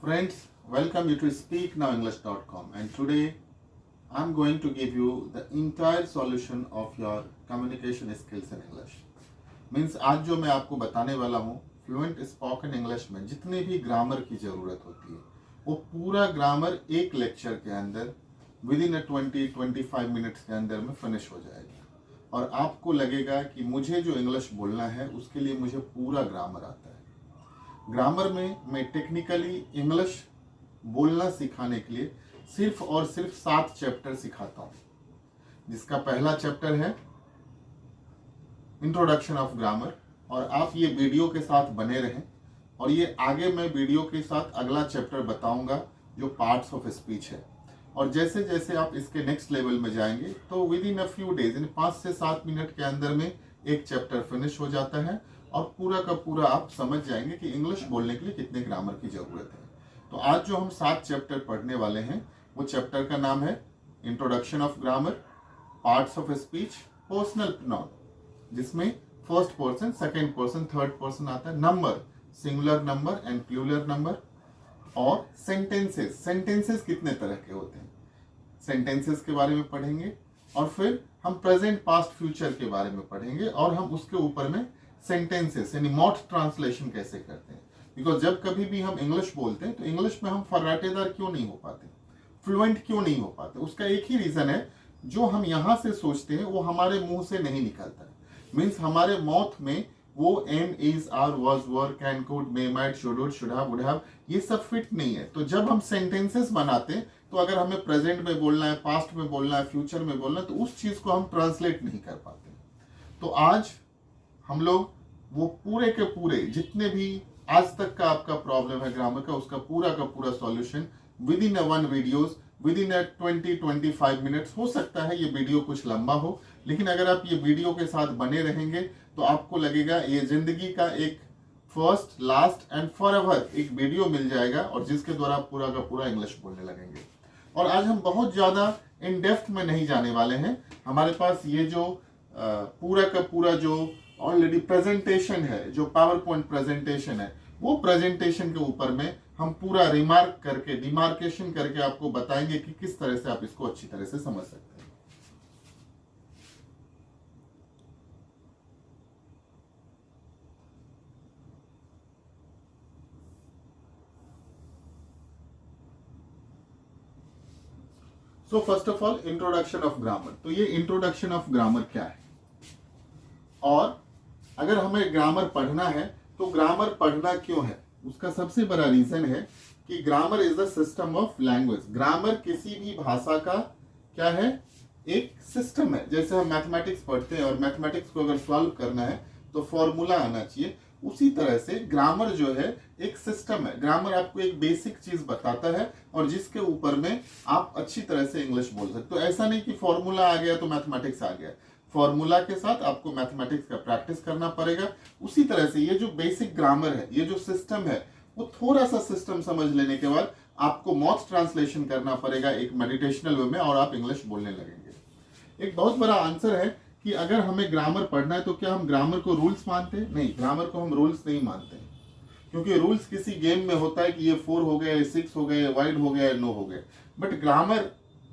Friends, welcome you to speaknowenglish.com, and today I'm going to give you the entire solution of your communication skills in English. Means आज जो मैं आपको बताने वाला हूँ fluent spoken English में जितनी भी ग्रामर की ज़रूरत होती है वो पूरा ग्रामर एक लेक्चर के अंदर विद इन 20-25 मिनट्स के अंदर में फिनिश हो जाएगा और आपको लगेगा कि मुझे जो इंग्लिश बोलना है उसके लिए मुझे पूरा ग्रामर आता है। ग्रामर में मैं टेक्निकली इंग्लिश बोलना सिखाने के लिए सिर्फ और सिर्फ 7 चैप्टर सिखाता हूँ, जिसका पहला चैप्टर है इंट्रोडक्शन ऑफ ग्रामर। और आप ये वीडियो के साथ बने रहें और ये आगे मैं वीडियो के साथ अगला चैप्टर बताऊंगा जो पार्ट्स ऑफ स्पीच है। और जैसे जैसे आप इसके नेक्स्ट लेवल में जाएंगे तो with in a few days, इन 5 से 7 मिनट के अंदर में एक चैप्टर फिनिश हो जाता है और पूरा का पूरा आप समझ जाएंगे कि इंग्लिश बोलने के लिए कितने ग्रामर की जरूरत है। तो आज जो हम 7 चैप्टर पढ़ने वाले हैं वो चैप्टर का नाम है introduction of grammar, parts of speech, personal pronoun, जिसमें first person, second person, third person आता है, number, singular number and plural number, और सेंटेंसेस। सेंटेंसेस कितने तरह के होते हैं, सेंटेंसेस के बारे में पढ़ेंगे। और फिर हम प्रेजेंट, पास्ट, फ्यूचर के बारे में पढ़ेंगे और हम उसके ऊपर में सेंटेंसेस यानी मॉड ट्रांसलेशन कैसे करते हैं। बिकॉज जब कभी भी हम इंग्लिश बोलते हैं तो इंग्लिश में हम फर्राटेदार क्यों नहीं हो पाते, फ्लुएंट क्यों नहीं हो पाते, उसका एक ही रीजन है, जो हम यहाँ से सोचते हैं वो हमारे मुंह से नहीं निकलता है। मीन्स हमारे माउथ में वो am, is, are, was, were, can, could, may, might, should, would have, ये सब फिट नहीं है। तो जब हम सेंटेंसेस बनाते हैं तो अगर हमें प्रेजेंट में बोलना है, पास्ट में बोलना है, फ्यूचर में बोलना है, तो उस चीज को हम ट्रांसलेट नहीं कर पाते। तो आज हम लोग वो पूरे के पूरे जितने भी आज तक का आपका प्रॉब्लम है ग्रामर का, उसका पूरा का पूरा solution with in 1 videos, with in 20-25 minutes. हो सकता है ये वीडियो कुछ लंबा हो, लेकिन अगर आप ये वीडियो के साथ बने रहेंगे तो आपको लगेगा ये जिंदगी का एक फर्स्ट, लास्ट एंड फॉरएवर एक वीडियो मिल जाएगा और जिसके द्वारा आप पूरा का पूरा इंग्लिश बोलने लगेंगे। और आज हम बहुत ज्यादा इन डेप्थ में नहीं जाने वाले हैं। हमारे पास ये जो पूरा का पूरा जो ऑलरेडी प्रेजेंटेशन है, जो पावर पॉइंट प्रेजेंटेशन है, वो प्रेजेंटेशन के ऊपर में हम पूरा रिमार्क करके, डिमार्केशन करके आपको बताएंगे कि किस तरह से आप इसको अच्छी तरह से समझ सकते हैं। So first of all introduction of grammar. तो ये इंट्रोडक्शन ऑफ ग्रामर क्या है, और अगर हमें ग्रामर पढ़ना है तो ग्रामर पढ़ना क्यों है, उसका सबसे बड़ा रीजन है कि grammar is the system of language. Grammar किसी भी भाषा का क्या है, एक सिस्टम है। जैसे हम मैथमेटिक्स पढ़ते हैं और मैथमेटिक्स को अगर सॉल्व करना है तो फॉर्मूला आना चाहिए, उसी तरह से ग्रामर जो है एक सिस्टम है। ग्रामर आपको एक बेसिक चीज बताता है और जिसके ऊपर में आप अच्छी तरह से इंग्लिश बोल सकते हो। ऐसा नहीं कि फॉर्मूला आ गया तो मैथमेटिक्स आ गया, फॉर्मूला के साथ आपको मैथमेटिक्स का प्रैक्टिस करना पड़ेगा। उसी तरह से ये जो बेसिक ग्रामर है, ये जो सिस्टम है, वो थोड़ा सा सिस्टम समझ लेने के बाद आपको मॉथ ट्रांसलेशन करना पड़ेगा एक मेडिटेशनल वे में और आप इंग्लिश बोलने लगेंगे। एक बहुत बड़ा आंसर है कि अगर हमें ग्रामर पढ़ना है तो क्या हम ग्रामर को रूल्स मानते हैं? नहीं, ग्रामर को हम रूल्स नहीं मानते हैं, क्योंकि रूल्स किसी गेम में होता है कि ये 4 हो गया, 6 हो गया, वाइड हो गया, नो हो गया। बट ग्रामर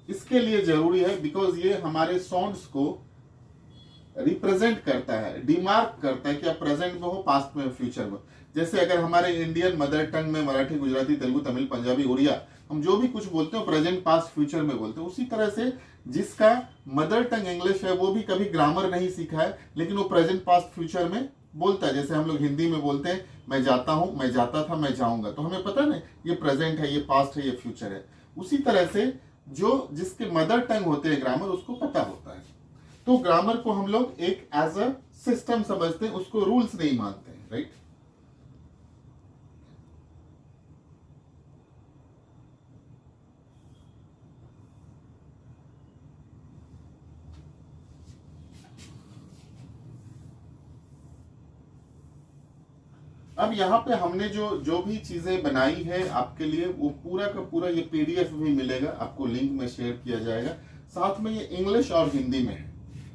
इसके लिए जरूरी है बिकॉज ये हमारे साउंड्स को रिप्रेजेंट करता है, डिमार्क करता है कि आप प्रेजेंट में हो, पास्ट में, फ्यूचर में। जैसे अगर हमारे इंडियन मदर टंग में मराठी, गुजराती, तेलुगु, तमिल, पंजाबी, उड़िया, हम जो भी कुछ बोलते हैं प्रेजेंट, पास्ट, फ्यूचर में बोलते हैं। उसी तरह से जिसका मदर टंग इंग्लिश है वो भी कभी ग्रामर नहीं सीखा है, लेकिन वो प्रेजेंट, पास्ट, फ्यूचर में बोलता है। जैसे हम लोग हिंदी में बोलते हैं मैं जाता हूं, मैं जाता था, मैं जाऊंगा, तो हमें पता नहीं ये प्रेजेंट है, ये पास्ट है, ये फ्यूचर है। उसी तरह से जो जिसके मदर टंग होते हैं ग्रामर, उसको पता होता है। तो ग्रामर को हम लोग एक एज अ सिस्टम समझते हैं, उसको रूल्स नहीं मानते हैं, राइट। अब यहाँ पे हमने जो जो भी चीजें बनाई है आपके लिए, वो पूरा का पूरा ये पीडीएफ भी मिलेगा, आपको लिंक में शेयर किया जाएगा। साथ में ये इंग्लिश और हिंदी में है।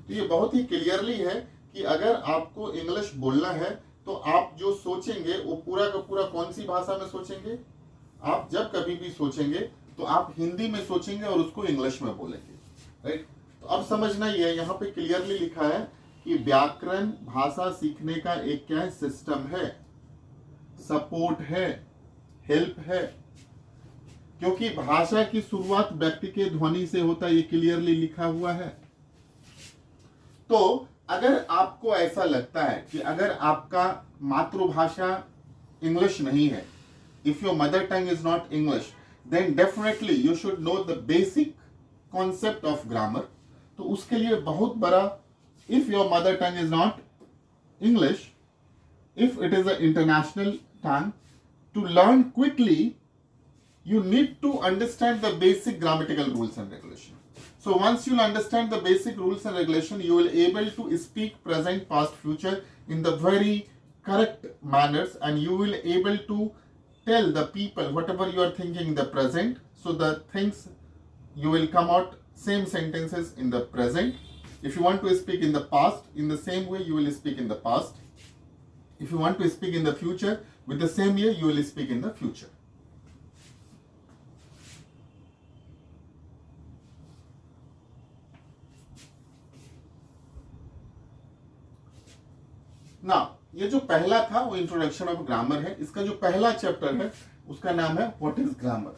तो ये बहुत ही क्लियरली है कि अगर आपको इंग्लिश बोलना है तो आप जो सोचेंगे वो पूरा का पूरा कौन सी भाषा में सोचेंगे, आप जब कभी भी सोचेंगे तो आप हिंदी में सोचेंगे और उसको इंग्लिश में बोलेंगे, राइट। तो अब समझना ही है, यहाँ पे क्लियरली लिखा है कि व्याकरण भाषा सीखने का एक क्या है, सिस्टम है, सपोर्ट है, हेल्प है। क्योंकि भाषा की शुरुआत व्यक्ति के ध्वनि से होता है, ये क्लियरली लिखा हुआ है। तो अगर आपको ऐसा लगता है कि अगर आपका मातृभाषा इंग्लिश नहीं है, if your mother tongue is not English, then definitely you should know the basic concept of grammar. तो उसके लिए बहुत बड़ा, if your mother tongue is not English, if it is an international tongue, to learn quickly you need to understand the basic grammatical rules and regulation. So once you understand the basic rules and regulation, you will able to speak present, past, future in the very correct manners, and you will able to tell the people whatever you are thinking in the present, so the things you will come out same sentences in the present. If you want to speak in the past, in the same way you will speak in the past. If you want to speak in the future, with the same year you will speak in the future. Now, ये जो पहला था वो introduction of grammar है। इसका जो पहला chapter है उसका नाम है व्हाट इज ग्रामर।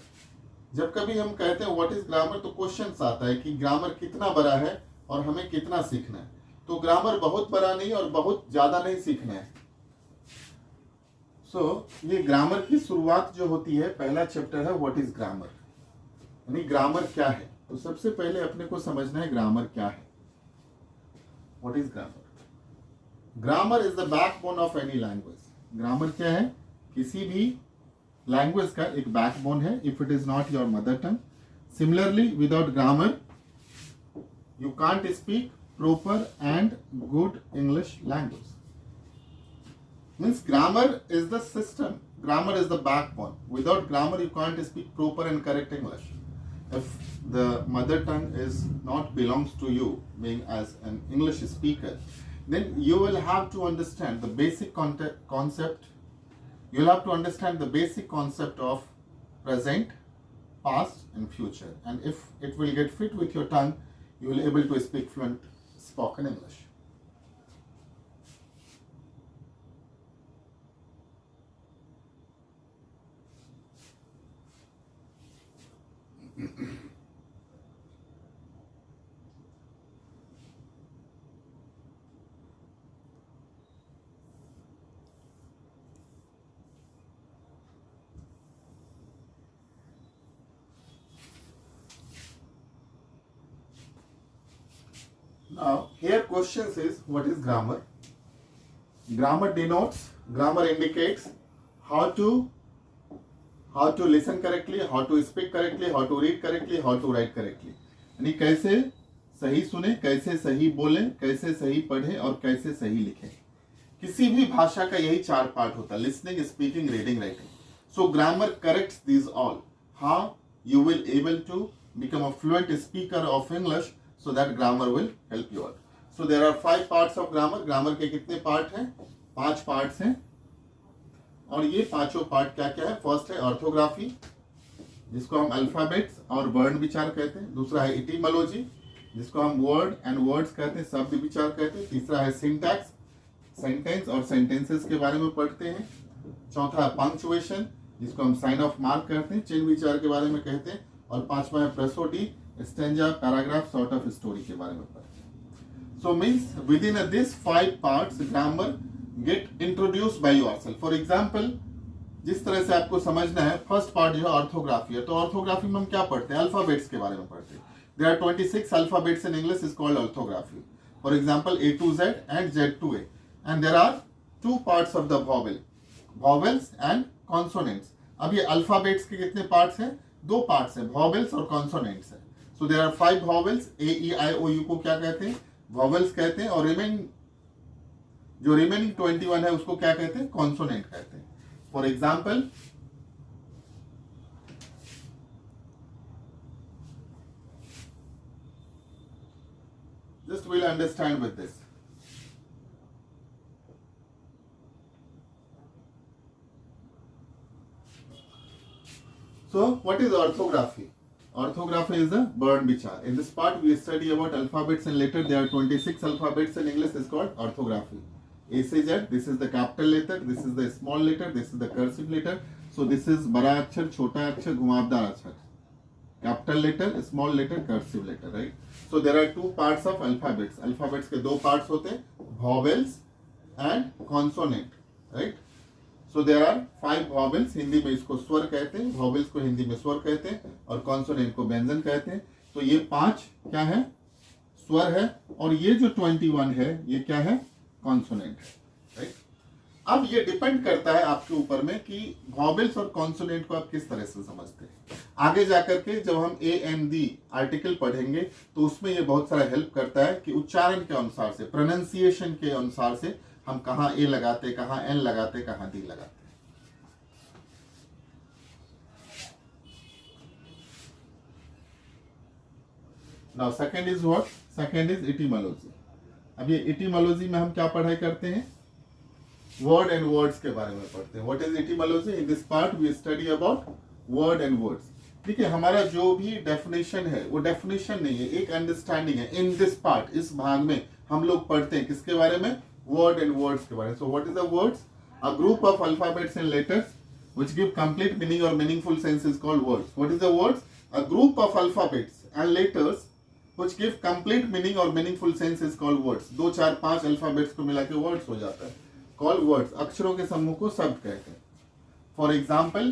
जब कभी हम कहते हैं व्हाट इज ग्रामर तो क्वेश्चन आता है कि ग्रामर कितना बड़ा है और हमें कितना सीखना है। तो ग्रामर बहुत बड़ा नहीं और बहुत ज्यादा नहीं सीखना है। ये ग्रामर की शुरुआत जो होती है, पहला चैप्टर है व्हाट इज ग्रामर, यानी ग्रामर क्या है। तो सबसे पहले अपने को समझना है ग्रामर क्या है। What is grammar? Grammar is the backbone of any language. Grammar क्या है? किसी भी लैंग्वेज का एक बैकबोन है, if it is not your mother tongue. Similarly without grammar you can't speak proper and good English language. Means grammar is the system, grammar is the backbone. Without grammar you can't speak proper and correct English. If the mother tongue is not belongs to you, being as an English speaker, then you will have to understand the basic concept. You'll have to understand the basic concept of present, past and future. And if it will get fit with your tongue, you will able to speak fluent spoken English. Now, here questions is what is grammar? Grammar denotes, grammar indicates how to listen correctly, how to speak correctly, how to read correctly, how to write correctly. यानी कैसे सही सुने, कैसे सही बोलें, कैसे सही पढ़ें और कैसे सही लिखें। किसी भी भाषा का यही चार पार्ट होता है, listening, speaking, reading, writing. So grammar corrects this all. How you will able to become a fluent speaker of English, so that grammar will help you out. So there are 5 parts of grammar. Grammar के कितने part हैं? 5 parts हैं। और ये पांचों part क्या क्या है? फर्स्ट है ऑर्थोग्राफी, जिसको हम अल्फाबेट्स और वर्ण विचार कहते हैं। दूसरा है इटीमोलॉजी, जिसको हम वर्ड एंड वर्ड्स कहते हैं, शब्द विचार कहते हैं। तीसरा है सिंटैक्स, सेंटेंस और सेंटेंसेस के बारे में पढ़ते हैं। चौथा है पंक्चुएशन, जिसको हम साइन ऑफ मार्क कहते हैं, चिन्ह विचार के बारे में कहते हैं। और पांचवा है prosody, stanza, paragraph, short of story के बारे में पढ़ते हैं। So means with in this 5 parts grammar gate introduce by yourself. For example, जिस तरह से आपको समझना है, फर्स्ट पार्ट जो है ऑर्थोग्राफी है। तो ऑर्थोग्राफी में हम क्या पढ़ते हैं? अल्फाबेट्स के बारे में पढ़ते हैं। There are 26 alphabets in English, is called orthography. For example A to Z and Z to A, and there are 2 parts of the vowel, vowels and consonants. अब ये अल्फाबेट्स के कितने पार्ट्स हैं? 2 पार्ट्स हैं, वॉवेल्स और consonants हैं। So there are 5 vowels. A, E, I, O, U को क्या कहते हैं? वॉवेल्स कहते हैं। और जो रिमेनिंग 21 है उसको क्या कहते हैं? कॉन्सोनेंट कहते हैं। For example, just we'll understand with this. So what is orthography? Orthography is a burn bichar. In this part we study about alphabets and letters. There are 26 alphabets in English. Is called orthography. A से Z, this is the capital letter, this is the small letter, this is the cursive letter. So this is बड़ा अक्षर, छोटा अक्षर, घुमावदार अक्षर. Capital letter, small letter, cursive letter, right? So there are two parts of alphabets. Alphabets के दो parts होते हैं, vowels and consonant, right? So there are 5 vowels. Hindi में इसको स्वर कहते हैं, vowels को हिंदी में स्वर कहते हैं और consonant को व्यंजन कहते हैं. तो ये 5 क्या है? स्वर है. और ये जो 21 है ये क्या है? कॉन्सोनेंट है, राइट? अब ये डिपेंड करता है आपके ऊपर में कि वॉवेल्स और कॉन्सोनेंट को आप किस तरह से समझते हैं. आगे जाकर के जब हम ए एन दी आर्टिकल पढ़ेंगे तो उसमें ये बहुत सारा हेल्प करता है कि उच्चारण के अनुसार से, प्रोनाउंसिएशन के अनुसार से हम कहाँ ए लगाते, कहाँ एन लगाते, कहाँ डी लगाते. Now second is what? Second is etymology. अब ये इटिमोलॉजी में हम क्या पढ़ाई करते हैं? वर्ड एंड वर्ड्स के बारे में पढ़ते हैं. What is etymology? In this part we study about word and words. ठीक है, हमारा जो भी डेफिनेशन है वो डेफिनेशन नहीं है, एक अंडरस्टैंडिंग है. इन दिस पार्ट, इस भाग में हम लोग पढ़ते हैं किसके बारे में? वर्ड एंड वर्ड्स के बारे में. सो what is the words? A group of alphabets and letters which give complete meaning or meaningful sense is called words. What is the words? A group of alphabets and letters which give complete meaning or meaningful sense is called words. 2 4 5 alphabets को मिला के words हो जाता है. Called words. अक्षरों के समूह को शब्द कहते हैं. For example,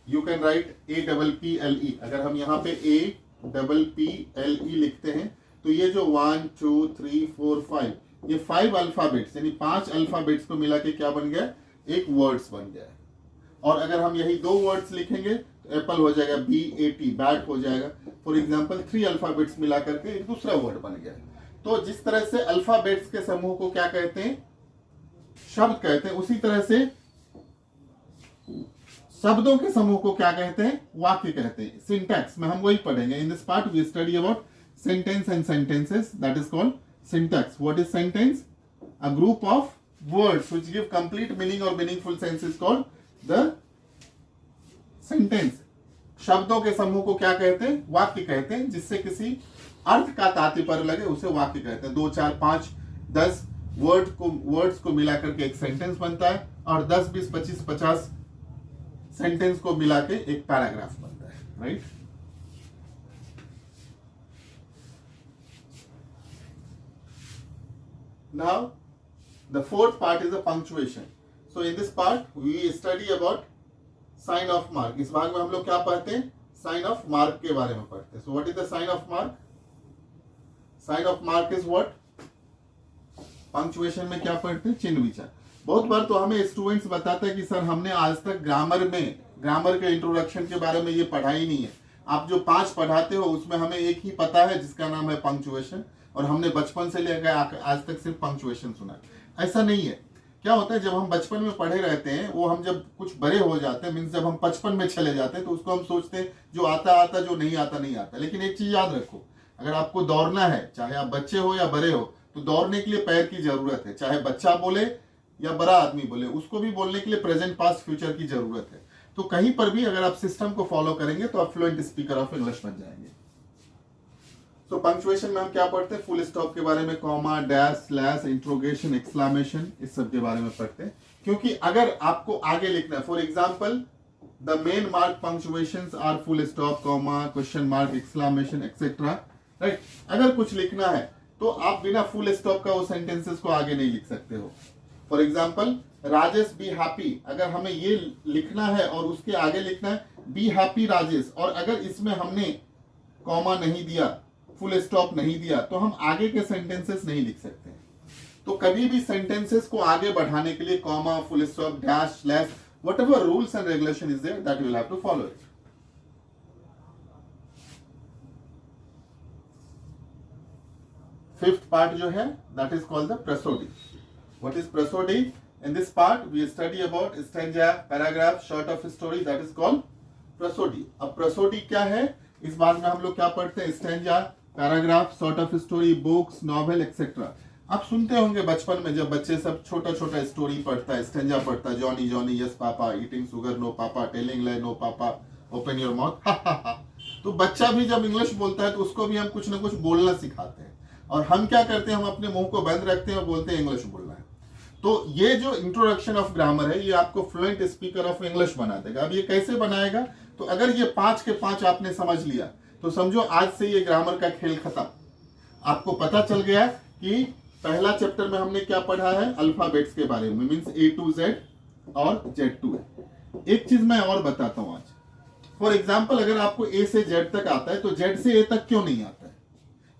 you can write APPLE. अगर हम यहाँ पे APPLE लिखते हैं तो ये जो 1 2 3 4 5 ये 5 अल्फाबेट्स यानी 5 अल्फाबेट्स को मिला के क्या बन गया? एक वर्ड्स बन गया. और अगर हम यही 2 वर्ड्स लिखेंगे तो एप्पल हो जाएगा BAT, बैट हो जाएगा. फॉर एग्जाम्पल 3 अल्फाबेट्स मिला करके एक दूसरा वर्ड बन गया. तो जिस तरह से अल्फाबेट्स के समूह को क्या कहते हैं? शब्द कहते हैं. उसी तरह से शब्दों के समूह को क्या कहते हैं? वाक्य कहते हैं. सिंटैक्स में हम वही पढ़ेंगे. In this part we study about sentence and sentences. That is called syntax. What is sentence? A group of words which give complete meaning और meaningful sense is called the sentence. शब्दों के समूह को क्या कहते हैं? वाक्य कहते हैं. जिससे किसी अर्थ का तात्पर्य लगे उसे वाक्य कहते हैं. 2 4 5 10 वर्ड्स को मिलाकर के एक सेंटेंस बनता है और 10 20 25 50 सेंटेंस को मिला के एक पैराग्राफ बनता है, right? Now the fourth part is a punctuation. So in this part we study about sign of mark. इस भाग में हम लोग क्या पढ़ते हैं? Sign of mark के बारे में पढ़ते हैं. So what is the sign of mark? Sign of mark is what? Punctuation में क्या पढ़ते हैं? चिन्ह विचार. बहुत बार तो हमें स्टूडेंट्स बताते हैं कि सर हमने आज तक ग्रामर के इंट्रोडक्शन के बारे में ये पढ़ा ही नहीं है. आप जो 5 पढ़ाते हो उसमें हमें एक ही पता है जिसका नाम है पंक्चुएशन, और हमने बचपन से लेकर आज तक सिर्फ पंक्चुएशन सुना. ऐसा नहीं है. क्या होता है, जब हम बचपन में पढ़े रहते हैं वो हम जब कुछ बड़े हो जाते हैं, मीन्स जब हम 55 में चले जाते हैं तो उसको हम सोचते हैं जो आता जो नहीं आता. लेकिन एक चीज याद रखो, अगर आपको दौड़ना है, चाहे आप बच्चे हो या बड़े हो, तो दौड़ने के लिए पैर की जरूरत है. चाहे बच्चा बोले या बड़ा आदमी बोले, उसको भी बोलने के लिए प्रेजेंट पास्ट फ्यूचर की जरूरत है. तो कहीं पर भी अगर आप सिस्टम को फॉलो करेंगे तो आप फ्लुएंट स्पीकर ऑफ इंग्लिश बन जाएंगे. तो पंक्चुएशन में हम क्या पढ़ते हैं? फुल स्टॉप के बारे में, comma, dash, slash, interrogation, exclamation, इस सब के बारे में पढ़ते हैं. क्योंकि अगर आपको आगे लिखना है, for example the main mark punctuations are full stop, comma, question mark, exclamation, etcetera, right? अगर कुछ लिखना है तो आप बिना फुल स्टॉप का वो सेंटेंसेस को आगे नहीं लिख सकते हो. For example Rajesh be happy, अगर हमें ये लिखना है और उसके आगे लिखना है बी हैप्पी राजेश, और अगर इसमें हमने कॉमा नहीं दिया, फुल स्टॉप नहीं दिया, तो हम आगे के सेंटेंसेस नहीं लिख सकते. तो कभी भी सेंटेंसेस को आगे बढ़ाने के लिए comma, full stop, dash, slash, whatever rules and regulation is there, that you will have to follow it. Fifth part जो है that is called the prosody. What is prosody? In this part we study about stanza, paragraph, short of story, that is called prosody. अब prosody क्या है? इस बात में हम लोग क्या पढ़ते हैं? Stanza, paragraph, short of story, books, novel, etcetera. आप सुनते होंगे बचपन में जब बच्चे सब छोटा छोटा स्टोरी पढ़ता है, स्टैंजा पढ़ता है, Johnny Johnny, yes papa, eating sugar, no papa, telling lie, no papa, open your mouth, ha ha हा। तो बच्चा भी जब इंग्लिश बोलता है तो उसको भी हम कुछ ना कुछ बोलना सिखाते हैं, और हम क्या करते हैं, हम अपने मुंह को बंद रखते हैं और बोलते हैं इंग्लिश बोलना है। तो ये जो इंट्रोडक्शन ऑफ ग्रामर है, ये आपको फ्लुएंट स्पीकर ऑफ इंग्लिश बना देगा। अब ये कैसे बनाएगा, तो अगर ये 5 के 5 आपने समझ लिया तो समझो आज से ये ग्रामर का खेल खत्म। आपको पता चल गया कि पहला चैप्टर में हमने क्या पढ़ा है, अल्फाबेट्स के बारे में, मीन्स A to Z और Z to A। एक चीज मैं और बताता हूं आज, फॉर एग्जाम्पल अगर आपको A से Z तक आता है तो Z से A तक क्यों नहीं आता है?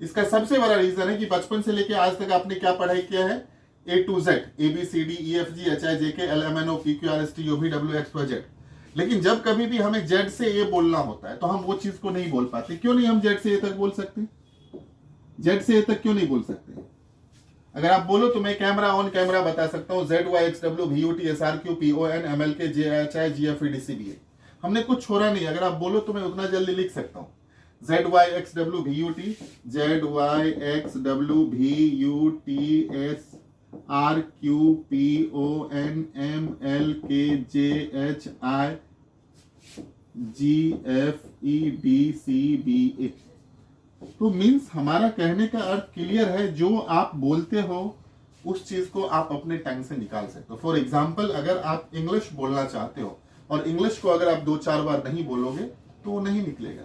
इसका सबसे बड़ा रीजन है कि बचपन से लेकर आज तक आपने क्या पढ़ाई किया है, A to Z, ABCDEFGHIJKLMNOPQRSTUVWXYZ। लेकिन जब कभी भी हमें Z से A बोलना होता है तो हम वो चीज को नहीं बोल पाते। क्यों नहीं हम Z से A तक बोल सकते? Z से A तक क्यों नहीं बोल सकते? अगर आप बोलो तो मैं कैमरा ऑन कैमरा बता सकता हूं, ZYXWVUTSRQPONMLKJHIGFEDCBA। हमने कुछ छोड़ा नहीं। अगर आप बोलो तो मैं उतना जल्दी लिख सकता हूं, ZYXWVUTSRQPONMLKJHIGFEDCBA। तो मीन्स हमारा कहने का अर्थ क्लियर है, जो आप बोलते हो उस चीज को आप अपने टंग से निकाल सकते हो। फॉर एग्जाम्पल अगर आप इंग्लिश बोलना चाहते हो और इंग्लिश को अगर आप 2-4 बार नहीं बोलोगे तो वो नहीं निकलेगा।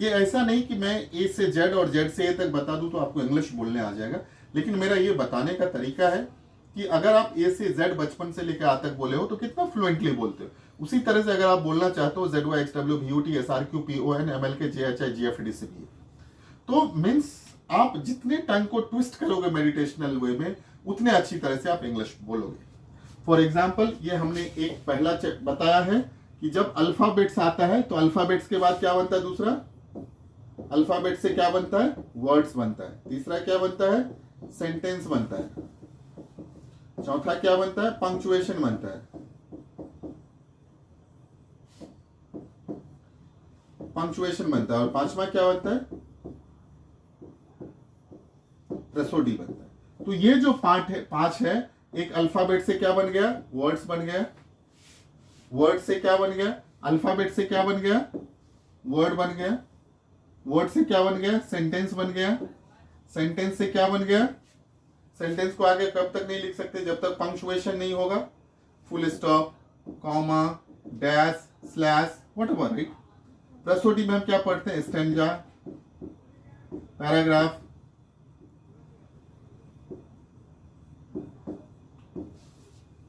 ये ऐसा नहीं कि मैं A से Z और Z से A तक बता दूं तो आपको इंग्लिश बोलने आ जाएगा, लेकिन मेरा ये बताने का तरीका है कि अगर आप A से Z बचपन से लेकर आज तक बोले हो तो कितना फ्लुएंटली बोलते हो। उसी तरह से अगर आप बोलना चाहते हो ZYXWVUTSRQPONMLKJHIGFEDCBA, तो मीन्स आप जितने टंग को ट्विस्ट करोगे मेडिटेशनल वे में, उतने अच्छी तरह से आप इंग्लिश बोलोगे। फॉर एग्जाम्पल ये हमने एक पहला बताया है कि जब अल्फाबेट्स आता है तो अल्फाबेट्स के बाद क्या बनता है, दूसरा अल्फाबेट से क्या बनता है, वर्ड्स बनता है। तीसरा क्या बनता है, सेंटेंस बनता है। चौथा क्या बनता है, पंक्चुएशन बनता है। पंक्चुएशन बनता है। और पांचवा क्या बनता है, रसोटी बनता है। तो ये जो पांच है, एक अल्फाबेट से क्या बन गया, वर्ड्स बन गया। वर्ड से क्या बन गया, अल्फाबेट से क्या बन गया, वर्ड बन गया। वर्ड से क्या बन गया, सेंटेंस बन गया। सेंटेंस से क्या बन गया, सेंटेंस को आगे कब तक नहीं लिख सकते, जब तक पंक्चुएशन नहीं होगा, full stop, comma, dash, slash, whatever, right. रसोटी में हम क्या पढ़ते हैं, stanza, paragraph.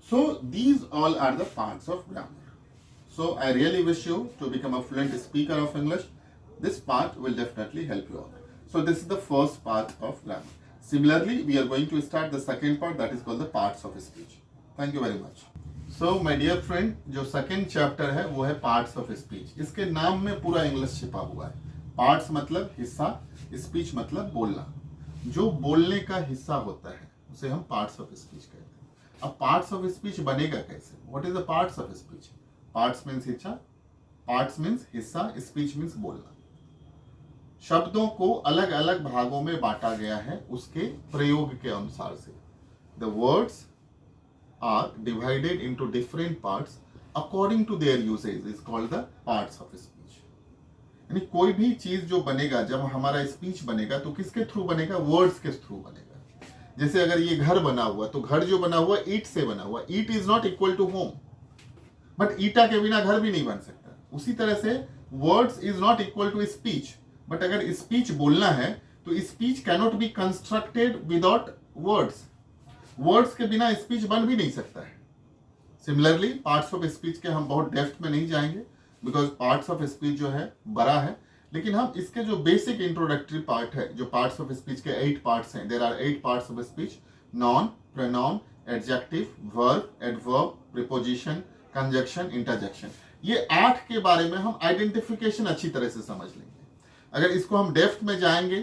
So these all are the parts of grammar. So I really wish you to become a fluent speaker of English. This part will definitely help you out. So this is the first part of grammar. Similarly, we are going to start the second part, that is called the parts of speech. Thank you very much. So my dear friend, जो second chapter है वो है parts of speech. इसके नाम में पूरा English छिपा हुआ है। Parts मतलब हिस्सा, speech मतलब बोलना। जो बोलने का हिस्सा होता है उसे हम parts of speech कहते हैं। अब पार्ट्स ऑफ स्पीच बनेगा कैसे, what is the parts of speech. Parts means हिस्सा, पार्ट्स मीन्स हिस्सा, स्पीच मीन्स बोलना। शब्दों को अलग अलग भागों में बांटा गया है उसके प्रयोग के अनुसार से। The words are divided into different parts according to their usage is called the parts of speech. यानी कोई भी चीज जो बनेगा, जब हमारा स्पीच बनेगा तो किसके थ्रू बनेगा, वर्ड्स के थ्रू बनेगा। जैसे अगर ये घर बना हुआ, तो घर जो बना हुआ ईट से बना हुआ। ईट is not equal to home, but ईटा के बिना घर भी नहीं बन सकता। उसी तरह से words is not equal to speech, but अगर स्पीच बोलना है तो speech cannot be constructed without words. Words के बिना स्पीच बन भी नहीं सकता है। सिमिलरली पार्ट्स ऑफ स्पीच के हम बहुत डेप्थ में नहीं जाएंगे, बिकॉज पार्ट्स ऑफ स्पीच जो है बड़ा है, लेकिन हम इसके जो बेसिक इंट्रोडक्टरी पार्ट है, जो पार्ट्स ऑफ स्पीच के 8 पार्ट्स हैं, there are 8 parts of speech, noun, pronoun, adjective, verb, adverb, preposition, conjunction, interjection. ये 8 के बारे में हम आइडेंटिफिकेशन अच्छी तरह से समझ लेंगे। अगर इसको हम डेप्थ में जाएंगे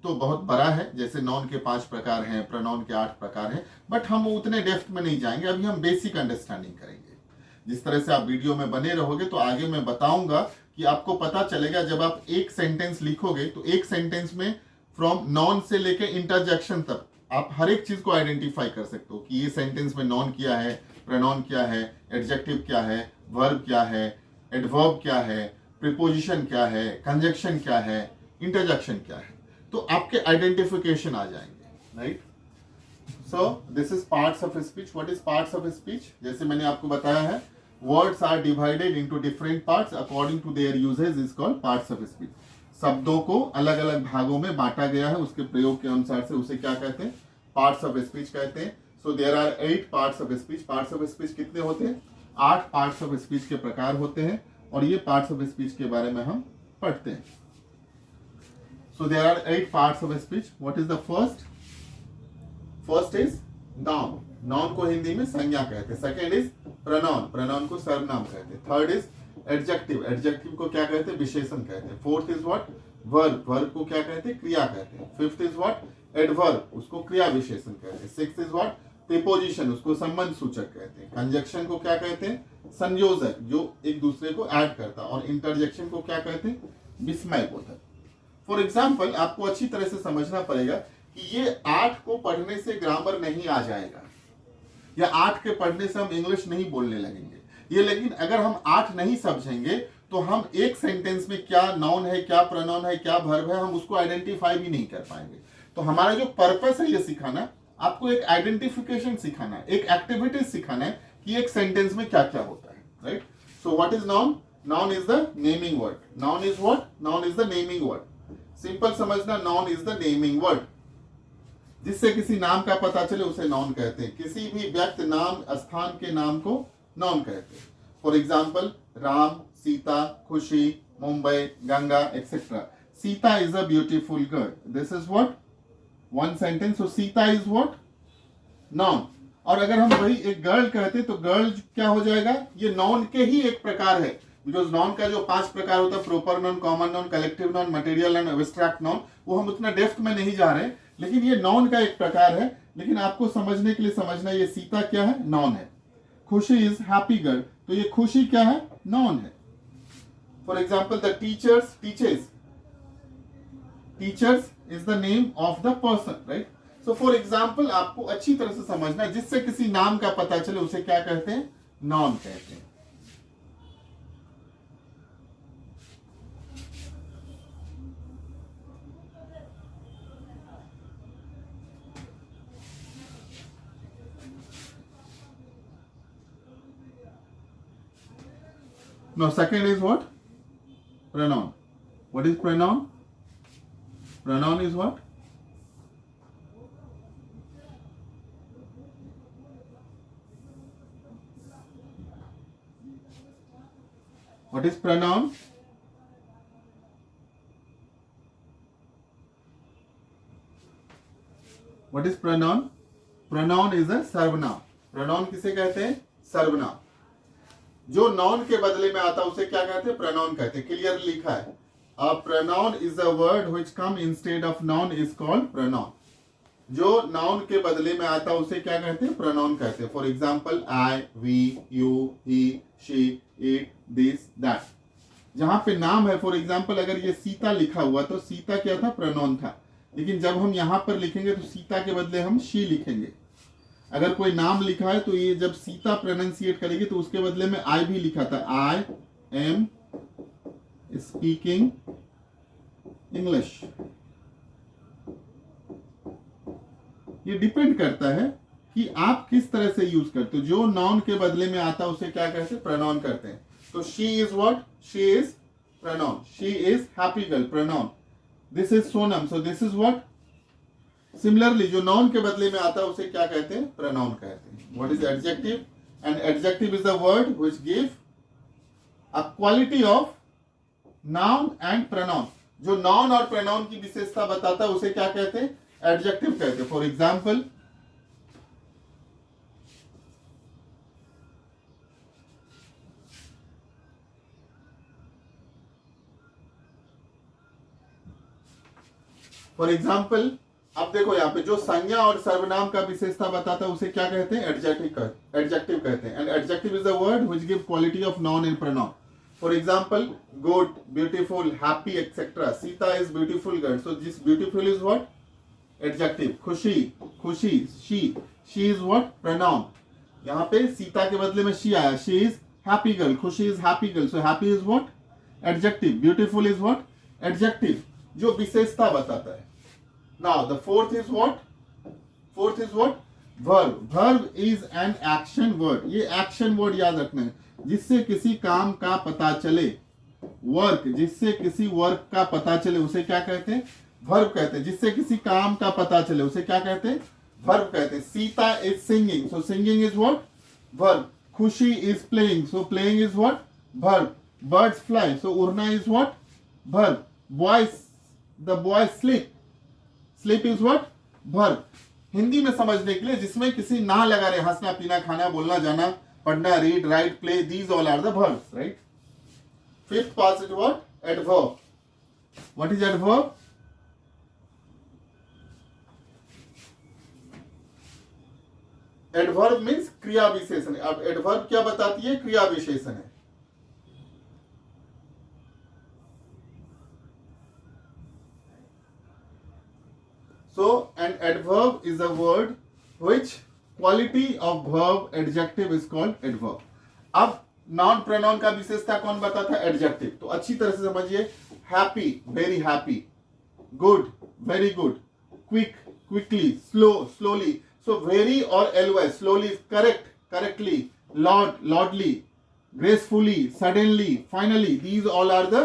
तो बहुत बड़ा है, जैसे नॉन के 5 प्रकार हैं, प्रोनाउन के 8 प्रकार हैं, बट हम उतने डेप्थ में नहीं जाएंगे। अभी हम बेसिक अंडरस्टैंडिंग करेंगे। जिस तरह से आप वीडियो में बने रहोगे तो आगे मैं बताऊंगा कि आपको पता चलेगा, जब आप एक सेंटेंस लिखोगे तो एक सेंटेंस में फ्रॉम नॉन से लेके इंटरजेक्शन तक आप हर एक चीज को आइडेंटिफाई कर सकते हो कि ये सेंटेंस में नॉन क्या है, प्रोनाउन क्या है, एडजेक्टिव क्या है, वर्ब क्या है, एडवर्ब क्या है, प्रीपोजिशन क्या है, कंजक्शन क्या है, इंटरजेक्शन क्या है, तो आपके आइडेंटिफिकेशन आ जाएंगे, right. So this is parts of speech. What is parts of speech? जैसे मैंने आपको बताया है, words are divided into different parts according to their usage is called parts of speech. शब्दों को अलग अलग भागों में बांटा गया है, उसके प्रयोग के अनुसार से उसे क्या कहते हैं? पार्ट्स ऑफ स्पीच कहते हैं। So there are 8 parts of speech. Parts of speech कितने होते हैं? 8 पार्ट्स ऑफ स्पीच के प्रकार होते हैं, और ये पार्ट्स ऑफ स्पीच के बारे में हम पढ़ते हैं। So there are 8 parts of speech. What is the first? First is noun. Noun को हिंदी में संज्ञा कहते हैं। Second is pronoun. प्रोनाउन को सर्वनाम कहते हैं। Third is adjective. एडजेक्टिव को क्या कहते हैं? विशेषण कहते हैं। Fourth is what? Verb. Verb को क्या कहते हैं? क्रिया कहते हैं। Fifth is what? एडवर्ब, उसको क्रिया विशेषण कहते हैं। Sixth is what? प्रीपोजिशन, उसको संबंध सूचक कहते हैं। कंजक्शन को क्या कहते हैं? संयोजक, जो एक दूसरे को ऐड करता है। और इंटरजेक्शन को क्या कहते हैं? विस्मय बोधक। फॉर एग्जाम्पल, आपको अच्छी तरह से समझना पड़ेगा कि ये 8 को पढ़ने से ग्रामर नहीं आ जाएगा, या 8 के पढ़ने से हम इंग्लिश नहीं बोलने लगेंगे ये। लेकिन अगर हम 8 नहीं समझेंगे तो हम एक सेंटेंस में क्या नाउन है, क्या प्रोनाउन है, क्या वर्ब है, हम उसको आइडेंटिफाई भी नहीं कर पाएंगे। तो हमारा जो पर्पस है ये सिखाना, आपको एक आइडेंटिफिकेशन सिखाना है, एक एक्टिविटी सिखाना है कि एक सेंटेंस में क्या क्या होता है, right. So what is noun? Noun is the naming word. Noun is what? Noun is the naming word. Simple समझना, noun is the naming word. जिससे किसी नाम का पता चले उसे नाउन कहते हैं। किसी भी व्यक्ति, नाम, स्थान के नाम को नाउन कहते हैं। फॉर एग्जाम्पल, राम, सीता, खुशी, Mumbai, Ganga, etcetera. Sita is a beautiful girl. This is what? One sentence. So Sita is what? Noun. और अगर हम वही एक गर्ल कहते तो गर्ल क्या हो जाएगा? ये नाउन के ही एक प्रकार है। बिकॉज नाउन का जो 5 प्रकार होता है, proper noun, common noun, collective noun, material noun, abstract noun, वो हम उतना डेप्थ में नहीं जा रहे, लेकिन ये नाउन का एक प्रकार है। लेकिन आपको समझने के लिए समझना, ये सीता क्या है? नाउन है। खुशी इज हैप्पी गर्ल, तो ये खुशी क्या है? नाउन है। For example, the teachers, teachers, teachers is the name of the person, right. So for example, आपको अच्छी तरह से समझना है, जिससे किसी नाम का पता चले उसे क्या कहते हैं? नाउन कहते हैं। Now, second is what? Pronoun. What is pronoun? Pronoun is what? What is pronoun? What is pronoun? Pronoun is a सर्वनाम। pronoun किसे कहते हैं? सर्वनाम। जो नाउन के बदले में आता है उसे क्या कहते हैं? प्रोनाउन कहते हैं। क्लियर लिखा है, a pronoun is a word which come instead of noun is called pronoun. जो नाउन के बदले में आता है उसे क्या कहते हैं? प्रोनाउन कहते हैं। For example, I, we, you, he, she, it, this, that. जहां पे नाम है, फॉर एग्जांपल अगर ये सीता लिखा हुआ तो सीता क्या था? प्रोनाउन था। लेकिन जब हम यहां पर लिखेंगे तो सीता के बदले हम शी लिखेंगे। अगर कोई नाम लिखा है तो ये जब सीता प्रोनाउंसिएट करेगी तो उसके बदले में आई भी लिखा था, आई एम स्पीकिंग इंग्लिश। ये डिपेंड करता है कि आप किस तरह से यूज करते हो। जो नाउन के बदले में आता है उसे क्या कहते हैं? प्रोनाउन करते हैं। तो she is what? She is pronoun. She is happy girl, pronoun. This is Sonam, so this is what? Similarly, जो नाउन के बदले में आता है उसे क्या कहते हैं? प्रोनाउन कहते हैं। What is adjective? And adjective is the word which give a quality of noun and pronoun. जो नाउन और प्रोनाउन की विशेषता बताता है उसे क्या कहते हैं? एडजेक्टिव कहते हैं। फॉर एग्जाम्पल, अब देखो यहाँ पे जो संज्ञा और सर्वनाम का विशेषता बताता है उसे क्या कहते हैं? एडजेक्टिव कहते हैं। And adjective is the word which give quality of noun and pronoun. For example, good, beautiful, happy, etcetera. Sita is beautiful girl, so this beautiful is what? Adjective. खुशी, शी इज व्हाट? प्रोनाउन। यहाँ पे सीता के बदले में she आया, she is happy girl, खुशी is happy girl, so happy is what? Adjective. Beautiful is what? Adjective, जो विशेषता बताता है. Now the fourth is what? Fourth is what? Verb. Verb is an action word. ये action word याद रखना है, जिससे किसी काम का पता चले. वर्क, जिससे किसी वर्क का पता चले उसे क्या कहते हैं? वर्ब कहते हैं. जिससे किसी काम का पता चले उसे क्या कहते हैं? वर्ब कहते हैं. Sita is singing, so singing is what? Verb. Khushi is playing, so playing is what? Verb. Birds fly, so उड़ना is what? Verb. Boys, the boys sleep, sleep is what? Verb. Hindi में समझने के लिए जिसमें किसी ना लगा रहे, हंसना, पीना, खाना, बोलना, जाना, पढ़ना, read, right, play, these all are the verbs, right? Fifth part is what? Adverb. What is adverb? Adverb means क्रिया विशेषण. अब adverb क्या बताती है? क्रिया विशेषण है. So an adverb is a word which quality of verb adjective is called adverb. अब नॉन प्रोनाउन का विशेषता कौन बताता है? एडजेक्टिव. तो अच्छी तरह से समझिए. Happy, very happy. Good, very good. Quick, quickly. Slow, slowly. So very और L Y. Slowly, correct, correctly. Lord, lordly. Gracefully, suddenly, finally. These all are the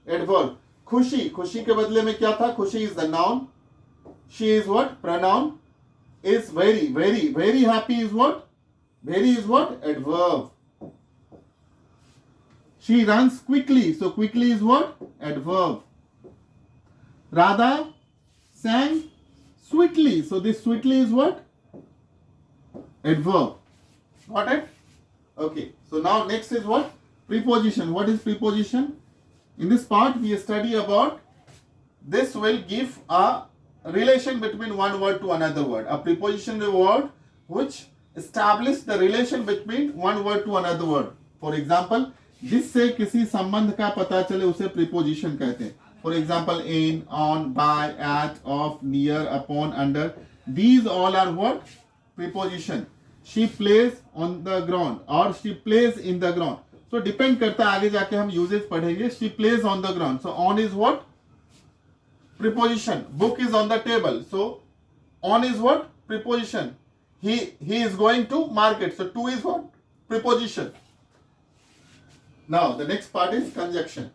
adverb. खुशी, खुशी के बदले में क्या था? खुशी is the noun. She is what? Pronoun. Is very, very, very happy is what? Very is what? Adverb. She runs quickly. So quickly is what? Adverb. Radha sang sweetly. So this sweetly is what? Adverb. Got it? Okay. So now next is what? Preposition. What is preposition? In this part we study about, this will give a relation between one word to another word. A preposition is a word which establish the relation between one word to another word. For example, जिससे किसी संबंध का पता चले उसे preposition कहते हैं. For example, in, on, by, at, of, near, upon, under. These all are what? Preposition. She plays on the ground or she plays in the ground. So depend करता है, आगे जाके हम uses पढ़ेंगे. She plays on the ground. So on is what? Preposition. Book is on the table. So on is what? Preposition. He is going to market. So to is what? Preposition. Now the next part is conjunction.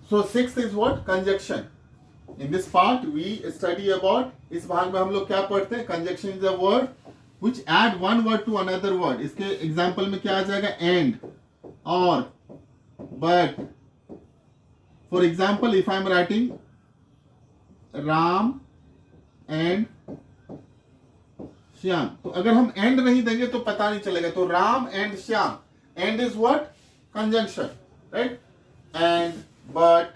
So sixth is what? Conjunction. In this part we study about, इस भाग में हम लोग क्या पढ़ते हैं? Conjunction is a word which add one word to another word. इसके example में क्या आ जाएगा? And, or, but. For example, if I am writing Ram and Shyam, तो अगर हम and नहीं देंगे तो पता नहीं चलेगा. तो Ram and Shyam. And is what? Conjunction, right? And, but,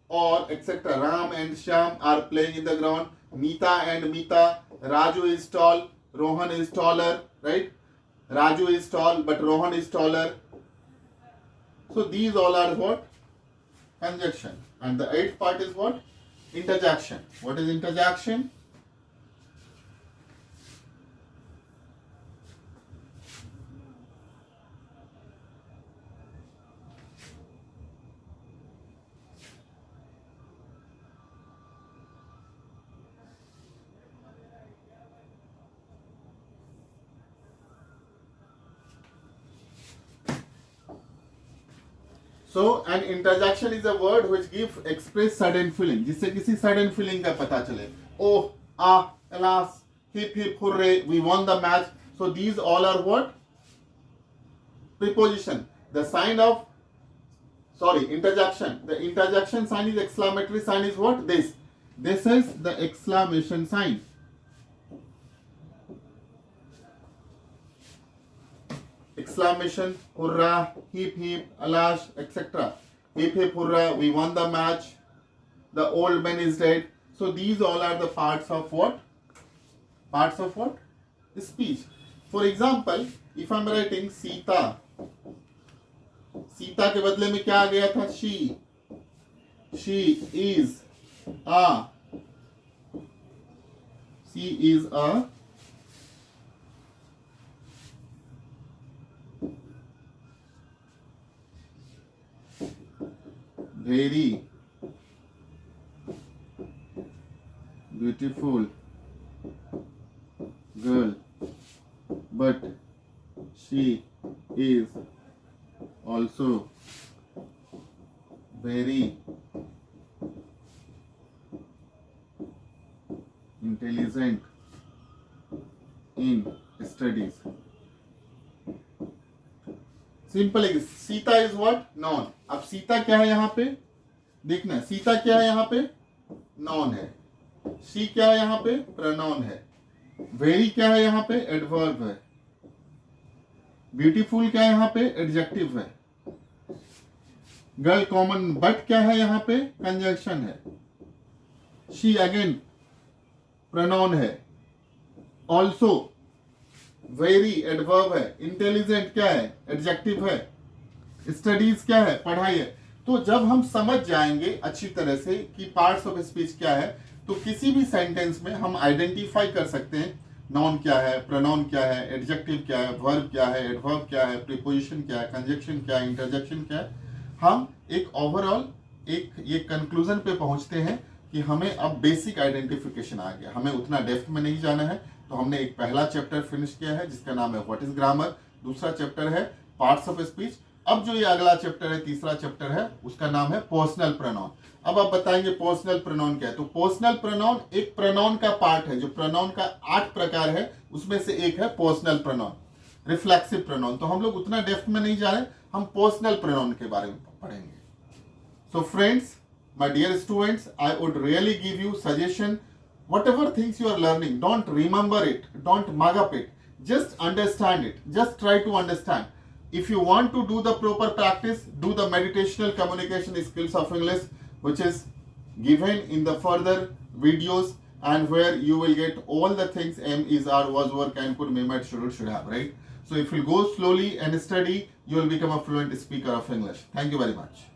or, etc. Ram and Shyam are playing in the ground. Meeta and Meeta. Raju is tall. Rohan is taller, right? Raju is tall, but Rohan is taller. So these all are what? Conjunction. And the eighth part is what? Interjection. What is interjection? So an interjection is a word which give express sudden feeling, जिससे किसी sudden feeling का पता चले. Oh, ah, alas, hip hip hooray, we won the match. So these all are what? Preposition. The sign of, interjection. The interjection sign is exclamatory sign is what? This. This is the exclamation sign. Exclamation, hurrah, hip hip, alas, etc. Hip hip hurrah, we won the match. The old man is dead. So these all are the parts of what? Parts of what? Speech. For example, if I am writing Sita Sita के बदले में क्या आ गया था? She is a very beautiful girl, but she is also very intelligent in studies. Simple है। Sita is what? Noun. अब सीता क्या है यहाँ पे? देखना, सीता क्या है यहाँ पे? नॉन है। शी क्या है यहाँ पे? प्रोनाउन है। वेरी क्या है यहाँ पे? एडवर्ब है। ब्यूटीफुल क्या है यहाँ पे? एडजेक्टिव है। गर्ल कॉमन, बट क्या है यहाँ पे? कंजंक्शन है। शी अगेन प्रोनाउन है। ऑल्सो वेरी एडवर्ब है। इंटेलिजेंट क्या है? एडजेक्टिव है। स्टडीज क्या है? पढ़ाई है। तो जब हम समझ जाएंगे अच्छी तरह से कि पार्ट्स ऑफ स्पीच क्या है, तो किसी भी सेंटेंस में हम आइडेंटिफाई कर सकते हैं नाउन क्या है, प्रोनाउन क्या है, एडजेक्टिव क्या है, वर्ब क्या है, एडवर्ब क्या है, प्रीपोजिशन क्या है, कंजक्शन क्या है, इंटरजेक्शन क्या है। हम एक ओवरऑल ये कंक्लूजन पे पहुंचते हैं कि हमें अब बेसिक आइडेंटिफिकेशन आ गया, हमें उतना डेप्थ में नहीं जाना है। तो हमने एक पहला चैप्टर फिनिश किया है जिसका नाम है व्हाट इज ग्रामर। दूसरा चैप्टर है पार्ट्स ऑफ स्पीच। अब जो ये अगला चैप्टर है, तीसरा चैप्टर है, उसका नाम है पर्सनल प्रोनाउन। अब आप बताएंगे पर्सनल प्रोनाउन क्या है? तो पर्सनल प्रोनाउन एक प्रोनाउन का पार्ट है। जो प्रोनाउन का 8 प्रकार है उसमें से एक है पर्सनल प्रोनाउन, रिफ्लेक्सिव प्रोनाउन। तो हम लोग उतना डेप्थ में नहीं जा रहे, हम पर्सनल प्रोनाउन के बारे में पढ़ेंगे। So friends, my dear students, I would really give you suggestion. Whatever things you are learning, don't remember it, don't mug up it. Just understand it. Just try to understand. If you want to do the proper practice, do the meditational communication skills of English, which is given in the further videos, and where you will get all the things am, is, are, was, were, can, could, may, might, should have, right? So if you go slowly and study, you will become a fluent speaker of English. Thank you very much.